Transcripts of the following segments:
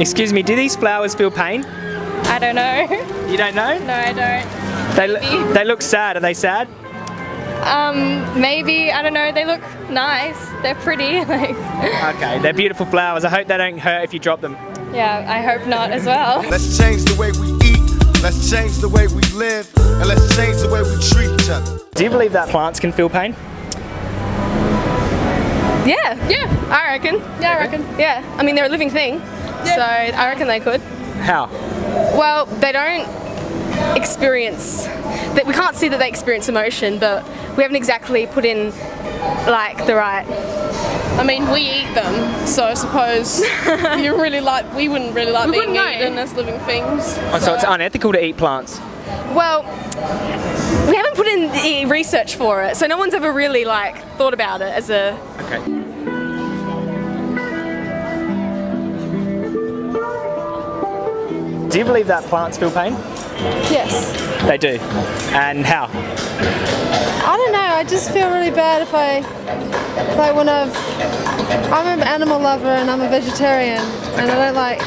Excuse me, do these flowers feel pain? I don't know. You don't know? No, I don't. They look sad. Are they sad? Maybe, I don't know, they look nice. They're pretty. Okay, they're beautiful flowers. I hope they don't hurt if you drop them. Yeah, I hope not as well. Let's change the way we eat, let's change the way we live, and let's change the way we treat each other. Do you believe that plants can feel pain? Yeah, I reckon. Yeah, I reckon. Yeah, I mean, they're a living thing, so I reckon they could. How? Well, they don't experience, that we can't see that they experience emotion, but we haven't exactly put in like the right. I mean, we eat them, so I suppose we wouldn't really like being eaten as living things. Oh, so it's unethical to eat plants? Well, we haven't put in the research for it, so no one's ever really thought about it as a. Okay. Do you believe that plants feel pain? Yes. They do. And how? I don't know, I just feel really bad if I'm an animal lover and I'm a vegetarian and I don't like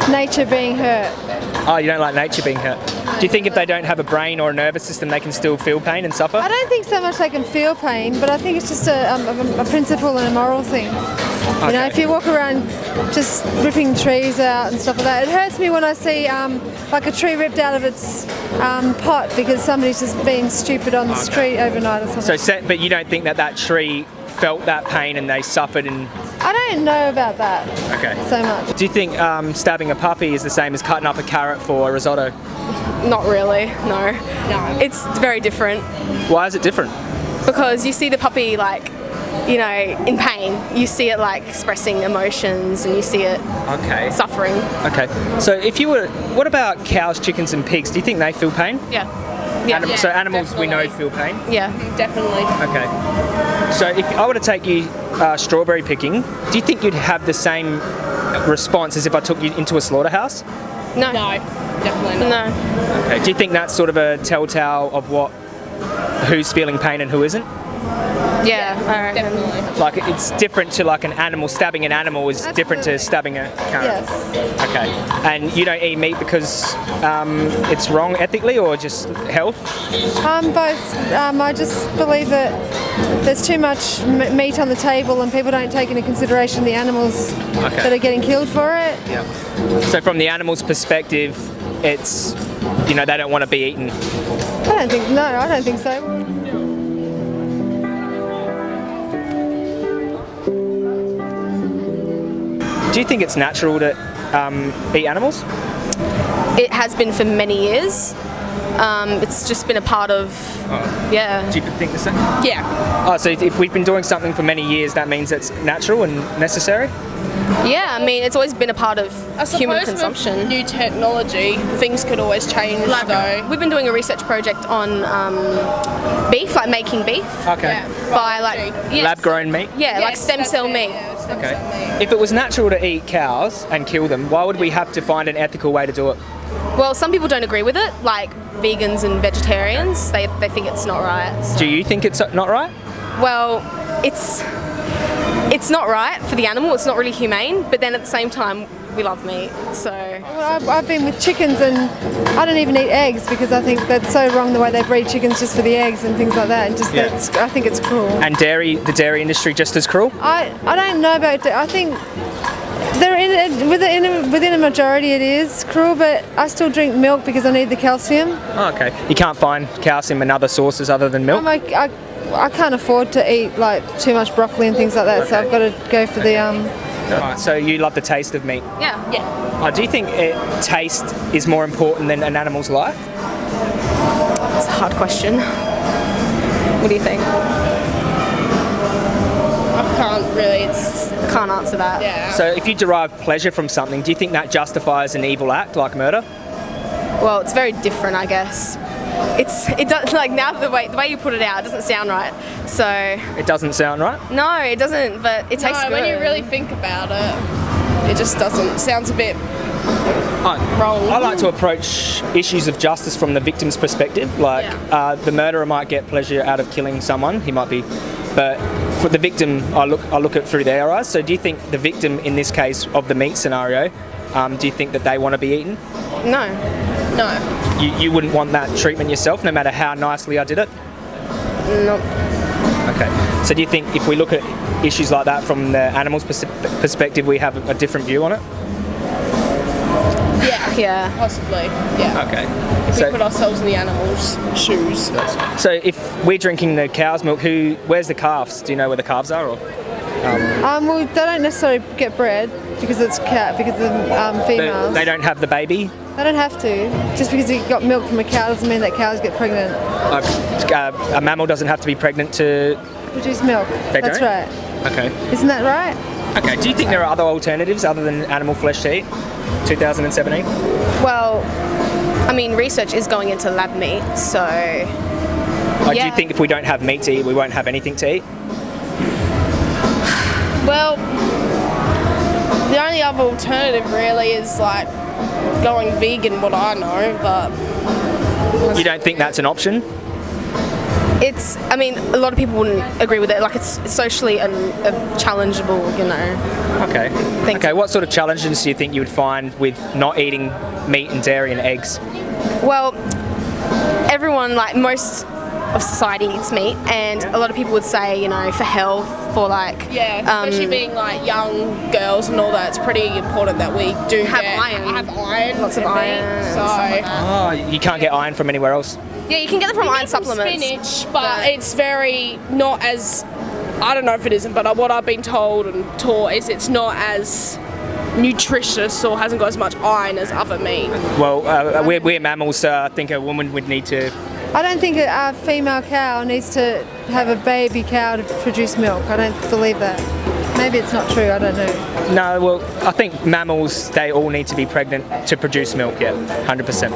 nature being hurt. Oh, you don't like nature being hurt? Do you think if they don't have a brain or a nervous system they can still feel pain and suffer? I don't think so much they can feel pain, but I think it's just a principle and a moral thing. Okay. You know, if you walk around just ripping trees out and stuff like that, it hurts me when I see like a tree ripped out of its pot because somebody's just being stupid on the street overnight or something. So, but you don't think that tree felt that pain and they suffered and... I don't know about that so much. Do you think stabbing a puppy is the same as cutting up a carrot for a risotto? Not really, no. It's very different. Why is it different? Because you see the puppy in pain. You see it expressing emotions and you see it suffering. Okay. So what about cows, chickens and pigs? Do you think they feel pain? Yeah. So animals definitely. we know feel pain? Yeah. Definitely. Okay. So if I were to take you strawberry picking, do you think you'd have the same response as if I took you into a slaughterhouse? No. No, definitely not. No. Okay. Do you think that's sort of a telltale of who's feeling pain and who isn't? Yeah, I reckon. Definitely. It's different to an animal. Stabbing an animal is different to stabbing a carrot. Yes. Okay. And you don't eat meat because it's wrong ethically or just health? Both. I just believe that there's too much meat on the table and people don't take into consideration the animals that are getting killed for it. Yeah. So from the animal's perspective, it's, they don't want to be eaten. I don't think so. Do you think it's natural to eat animals? It has been for many years. It's just been a part of, yeah. Do you think the same? Yeah. Oh, so if we've been doing something for many years, that means it's natural and necessary? Yeah, I mean, it's always been a part of human With consumption. new technology, things could always change though. We've been doing a research project on beef, making beef. Okay. By yes. Lab-grown meat? Yeah, stem cell meat. Okay. If it was natural to eat cows and kill them, why would we have to find an ethical way to do it? Well, some people don't agree with it, like vegans and vegetarians. They think it's not right. So. Do you think it's not right? Well, it's not right for the animal. It's not really humane. But then at the same time, we love meat. So. Well, I've been with chickens and I don't even eat eggs because I think that's so wrong the way they breed chickens just for the eggs and things like that. And I think it's cruel. And the dairy industry just as cruel? I don't know about. I think within a majority it is cruel, but I still drink milk because I need the calcium. Oh, okay. You can't find calcium in other sources other than milk? I can't afford to eat too much broccoli and things like that, so I've got to go for the. Right, so you love the taste of meat? Yeah. Do you think taste is more important than an animal's life? It's a hard question. What do you think? I Can't answer that. Yeah. So if you derive pleasure from something, do you think that justifies an evil act like murder? Well, it's very different, I guess. It does now the way you put it out, it doesn't sound right. So. It doesn't sound right? No, it doesn't. But it tastes good. When you really think about it, it just doesn't. Sounds a bit wrong. I like to approach issues of justice from the victim's perspective. The murderer might get pleasure out of killing someone. He might be, but for the victim, I look at through their eyes. So do you think the victim in this case of the meat scenario do you think that they want to be eaten? No. No. You wouldn't want that treatment yourself, no matter how nicely I did it? No. Okay. So do you think if we look at issues like that from the animal's perspective, we have a different view on it? Yeah. Possibly. Yeah. Okay. If we put ourselves in the animals' shoes. So if we're drinking the cow's milk, where's the calves? Do you know where the calves are? Or? Well, they don't necessarily get bred because it's because of females. They don't have the baby? They don't have to. Just because you got milk from a cow doesn't mean that cows get pregnant. A mammal doesn't have to be pregnant to Produce milk. That's don't? right. Okay. Isn't that right? Okay. Do you think there are other alternatives other than animal flesh to eat? 2017. Well, I mean, research is going into lab meat, so. Do you think if we don't have meat to eat, we won't have anything to eat? Well, the only other alternative really is like going vegan, what I know, but. You don't think that's an option? I mean, a lot of people wouldn't agree with it. Like, it's socially challengeable, you know. Okay. Okay, what sort of challenges do you think you would find with not eating meat and dairy and eggs? Well, everyone, like most of society eats meat, and a lot of people would say, you know, for health, for like... Yeah, especially being like young girls and all that, it's pretty important that we do have iron. Lots of iron. So... You can't get iron from anywhere else? Yeah, you can get them from iron from supplements. spinach, but it's very not as, I don't know if it isn't, but what I've been told and taught is it's not as nutritious or hasn't got as much iron as other meat. Well, we're mammals, so I think a woman would need to... I don't think a female cow needs to have a baby cow to produce milk. I don't believe that. Maybe it's not true, I don't know. No, well, I think mammals, they all need to be pregnant to produce milk, yeah, 100%.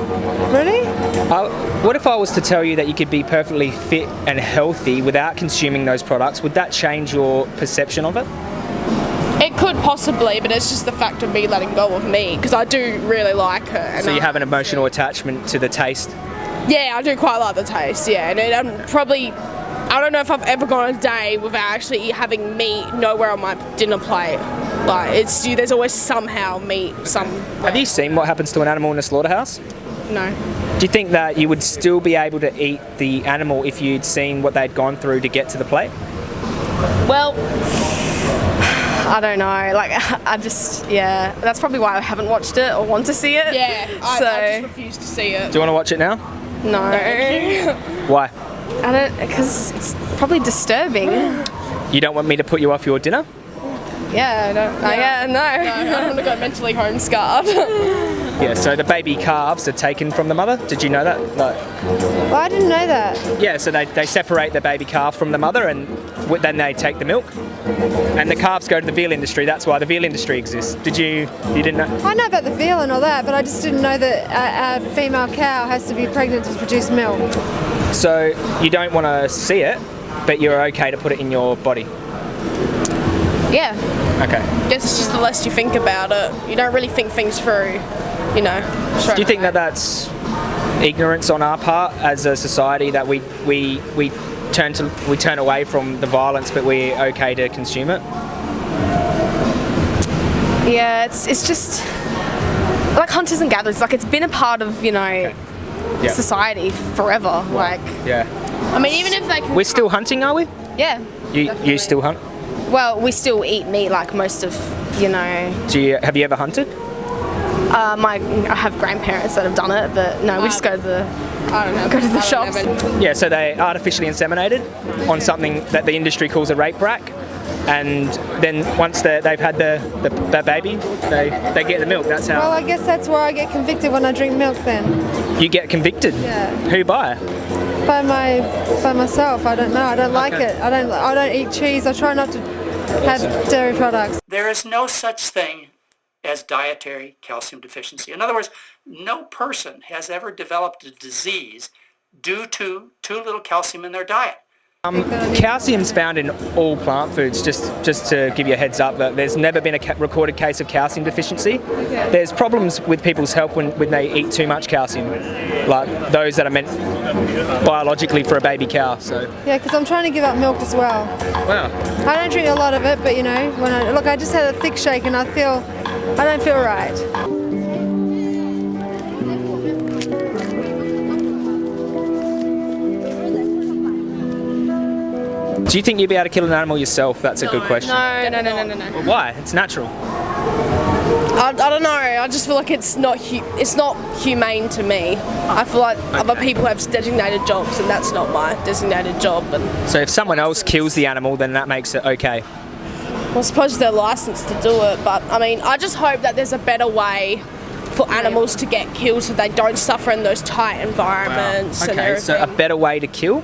Really? What if I was to tell you that you could be perfectly fit and healthy without consuming those products? Would that change your perception of it? It could possibly, but it's just the fact of me letting go of meat, because I do really like her. And So you have an emotional attachment to the taste? Yeah, I do quite like the taste, yeah. And probably, I don't know if I've ever gone a day without actually having meat nowhere on my dinner plate. Like, there's always somehow meat, Have you seen what happens to an animal in a slaughterhouse? No. Do you think that you would still be able to eat the animal if you'd seen what they'd gone through to get to the plate? Well, I don't know. Like, that's probably why I haven't watched it or want to see it. yeah, I just refuse to see it. Do you want to watch it now? No. Why? I don't, because it's probably disturbing. You don't want me to put you off your dinner? Yeah, I don't. No, No. I don't want to go mentally home scarred. Yeah, so the baby calves are taken from the mother. Did you know that? No. Well, I didn't know that. Yeah, so they separate the baby calf from the mother and then they take the milk. And the calves go to the veal industry. That's why the veal industry exists. You didn't know? I know about the veal and all that, but I just didn't know that a female cow has to be pregnant to produce milk. So you don't want to see it, but you're okay to put it in your body? Yeah. Okay. Guess it's just the less you think about it. You don't really think things through, you know. Do you think that that's ignorance on our part as a society, that we turn away from the violence, but we're okay to consume it? Yeah, it's just like hunters and gatherers. Like, it's been a part of, you know, Yeah. society forever. Like, Yeah. I mean, even if they can... We're still hunting, are we? yeah. You still hunt? Well, we still eat meat like most of, you know. Have you ever hunted? I have grandparents that have done it, but no, we just go to the I don't know. go to the shops. Yeah, so they artificially inseminated on something that the industry calls a rape rack, and then once they've had the baby, they get the milk. That's Well, how I guess that's where I get convicted when I drink milk then. you get convicted. Yeah. Who by? By myself. I don't know. I don't like it. I don't eat cheese. I try not to have dairy products. There is no such thing as dietary calcium deficiency. In other words, no person has ever developed a disease due to too little calcium in their diet. Calcium's found in all plant foods, just to give you a heads up, that there's never been a recorded case of calcium deficiency. Okay. There's problems with people's health when they eat too much calcium, like those that are meant biologically for a baby cow. So. Yeah, because I'm trying to give up milk as well. Wow. I don't drink a lot of it, but you know, I just had a thick shake and I feel I don't feel right. Do you think you'd be able to kill an animal yourself? That's a good question. No. Well, why? It's natural. I don't know. I just feel like it's not humane to me. I feel like other people have designated jobs, and that's not my designated job. And So if someone else kills the animal, then that makes it okay. I suppose they're licensed to do it. But I mean, I just hope that there's a better way for animals to get killed, so they don't suffer in those tight environments. And Okay, so a everything. better way to kill,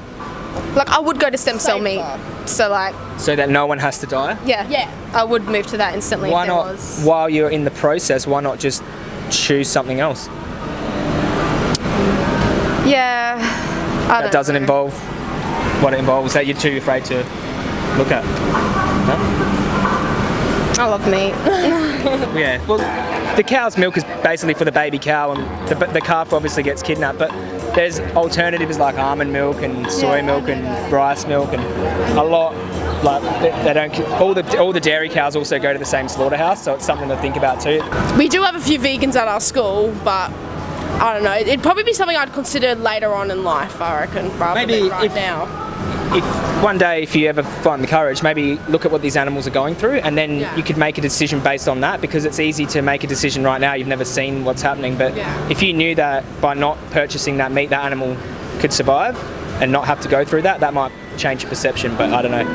Like I would go to stem cell meat. So like, so that no one has to die. yeah, I would move to that instantly Why if there not? was. While you're in the process, why not just choose something else Yeah. I that don't doesn't know. involve what it involves that you're too afraid to look at? I love meat. Yeah. Well, the cow's milk is basically for the baby cow, and the calf obviously gets kidnapped. But there's alternatives like almond milk and soy milk and rice milk, and a lot. Like they don't. All the dairy cows also go to the same slaughterhouse, so it's something to think about too. We do have a few vegans at our school, but I don't know. It'd probably be something I'd consider later on in life, I reckon, rather Maybe than right if- now. If one day, if you ever find the courage, maybe look at what these animals are going through, and then Yeah. you could make a decision based on that, because it's easy to make a decision right now. You've never seen what's happening, but Yeah. if you knew that by not purchasing that meat, that animal could survive and not have to go through that, that might change your perception. But I don't know.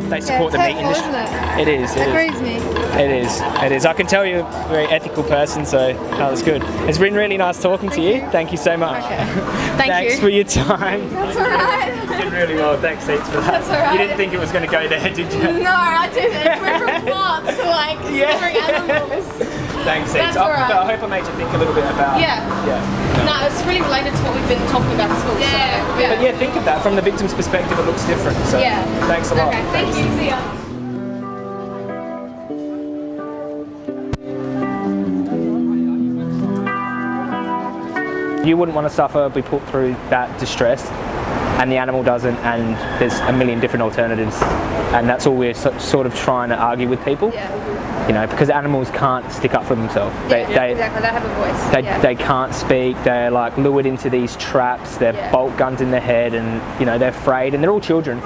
They support the meat industry. Isn't It is. it? It is. Agrees me. It is. It is. I can tell you're a very ethical person, so that's good. It's been really nice talking to you. Thank you so much. Thank Thanks you. for your time. That's all right. You did really well. Thanks heaps for that. That's all right. You didn't think it was going to go there, did you? No, I didn't. It went from plants to like slaughtering animals. Thanks heaps. That's all right. But I hope I made you think a little bit about. Yeah. Yeah. No, it's really related to what we've been talking about at school. Yeah. But yeah, think of that from the victim's perspective. It looks different. So Yeah. thanks a lot. Okay, thank you. See ya. You wouldn't want to suffer, be put through that distress, and the animal doesn't, and there's a million different alternatives, and that's all we're sort of trying to argue with people. Yeah. You know, because animals can't stick up for themselves. Exactly. They have a voice. They can't speak. They're like lured into these traps. They're Yeah. bolt guns in their head, and you know they're afraid, and they're all children.